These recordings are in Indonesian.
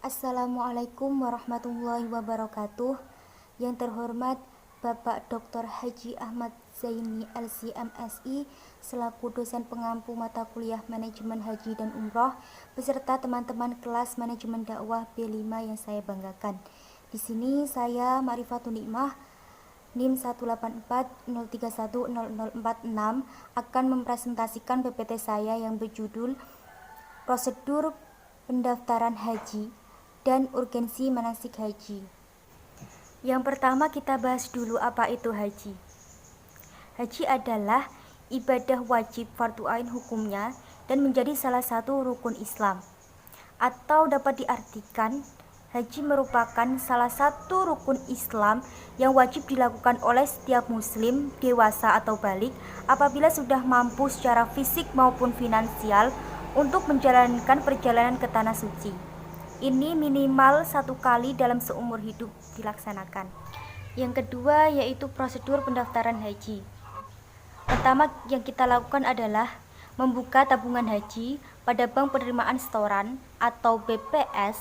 Assalamualaikum warahmatullahi wabarakatuh. Yang terhormat Bapak Dr. Haji Ahmad Zaini LC-MSI selaku dosen pengampu mata kuliah Manajemen Haji dan Umroh beserta teman-teman kelas Manajemen Dakwah B5 yang saya banggakan. Di sini saya Marifatun Nikmah NIM 18403100046 akan mempresentasikan PPT saya yang berjudul Prosedur Pendaftaran Haji dan Urgensi Manasik Haji. Yang pertama kita bahas dulu apa itu haji. Haji adalah ibadah wajib fardu ain hukumnya dan menjadi salah satu rukun Islam. Atau dapat diartikan haji merupakan salah satu rukun Islam yang wajib dilakukan oleh setiap muslim dewasa atau balik apabila sudah mampu secara fisik maupun finansial untuk menjalankan perjalanan ke tanah suci. Ini minimal 1 kali dalam seumur hidup dilaksanakan. Yang kedua yaitu prosedur pendaftaran haji. Pertama yang kita lakukan adalah membuka tabungan haji pada Bank Penerimaan Setoran atau BPS,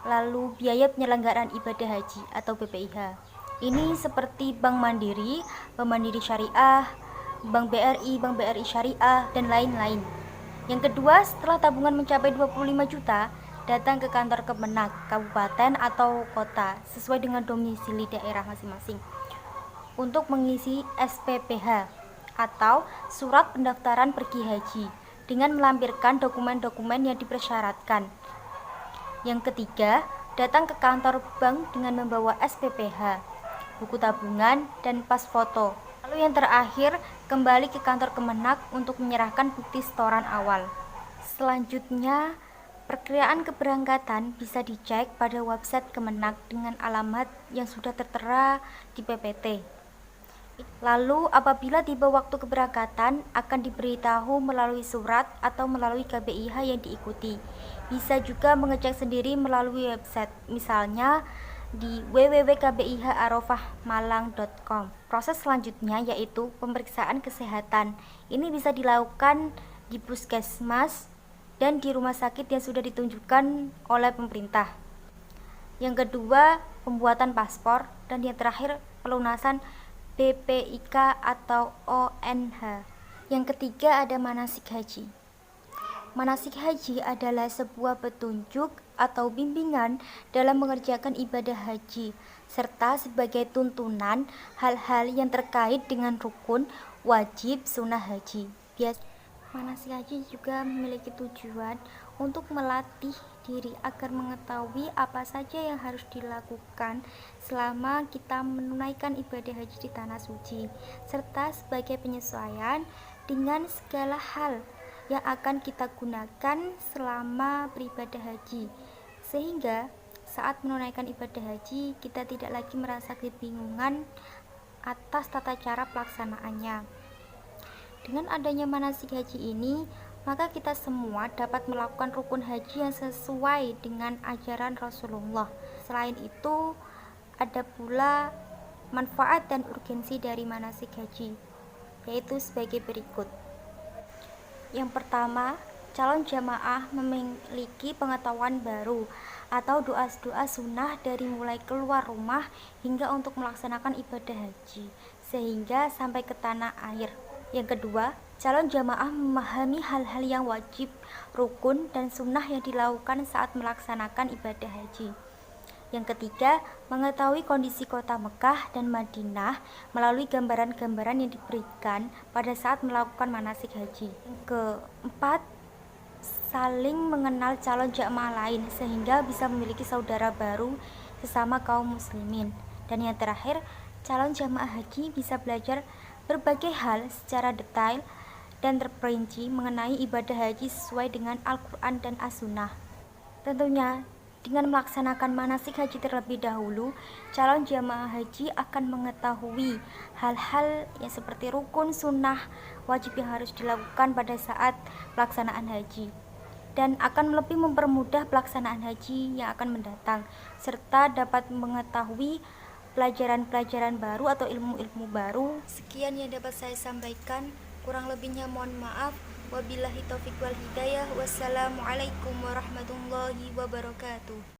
lalu biaya penyelenggaraan ibadah haji atau BPIH. Ini seperti Bank Mandiri, Bank Mandiri Syariah, Bank BRI Syariah, dan lain-lain. Yang kedua, setelah tabungan mencapai 25 juta, datang ke kantor Kemenak, kabupaten atau kota, sesuai dengan domisili daerah masing-masing, untuk mengisi SPPH atau Surat Pendaftaran Pergi Haji, dengan melampirkan dokumen-dokumen yang dipersyaratkan. Yang ketiga, datang ke kantor bank dengan membawa SPPH, buku tabungan, dan pas foto. Lalu yang terakhir, kembali ke kantor Kemenak untuk menyerahkan bukti setoran awal. Selanjutnya, perkiraan keberangkatan bisa dicek pada website Kemenak dengan alamat yang sudah tertera di PPT. Lalu apabila tiba waktu keberangkatan akan diberitahu melalui surat atau melalui KBIH yang diikuti. Bisa juga mengecek sendiri melalui website, misalnya di www.kbiharofahmalang.com. Proses selanjutnya yaitu pemeriksaan kesehatan. Ini bisa dilakukan di puskesmas dan di rumah sakit yang sudah ditunjukkan oleh pemerintah. Yang kedua, pembuatan paspor, dan yang terakhir pelunasan BPIK atau ONH. Yang ketiga ada manasik haji. Manasik haji adalah sebuah petunjuk atau bimbingan dalam mengerjakan ibadah haji, serta sebagai tuntunan hal-hal yang terkait dengan rukun, wajib, sunnah haji. Manasik haji juga memiliki tujuan untuk melatih diri agar mengetahui apa saja yang harus dilakukan selama kita menunaikan ibadah haji di tanah suci, serta sebagai penyesuaian dengan segala hal yang akan kita gunakan selama beribadah haji, sehingga saat menunaikan ibadah haji kita tidak lagi merasa kebingungan atas tata cara pelaksanaannya. Dengan adanya manasik haji ini, maka kita semua dapat melakukan rukun haji yang sesuai dengan ajaran Rasulullah. Selain itu, ada pula manfaat dan urgensi dari manasik haji, yaitu sebagai berikut. Yang pertama, calon jamaah memiliki pengetahuan baru atau doa-doa sunnah dari mulai keluar rumah hingga untuk melaksanakan ibadah haji, sehingga sampai ke tanah air. Yang kedua, calon jamaah memahami hal-hal yang wajib, rukun, dan sunnah yang dilakukan saat melaksanakan ibadah haji. Yang ketiga, mengetahui kondisi kota Mekah dan Madinah melalui gambaran-gambaran yang diberikan pada saat melakukan manasik haji. Yang keempat, saling mengenal calon jamaah lain sehingga bisa memiliki saudara baru sesama kaum muslimin. Dan yang terakhir, calon jamaah haji bisa belajar berbagai hal secara detail dan terperinci mengenai ibadah haji sesuai dengan Al-Quran dan As-Sunnah. Tentunya dengan melaksanakan manasik haji terlebih dahulu, calon jamaah haji akan mengetahui hal-hal yang seperti rukun, sunnah, wajib yang harus dilakukan pada saat pelaksanaan haji, dan akan lebih mempermudah pelaksanaan haji yang akan mendatang, serta dapat mengetahui pelajaran-pelajaran baru atau ilmu-ilmu baru. Sekian yang dapat saya sampaikan, kurang lebihnya mohon maaf. Wabillahi taufiq wal hidayah. Wassalamualaikum warahmatullahi wabarakatuh.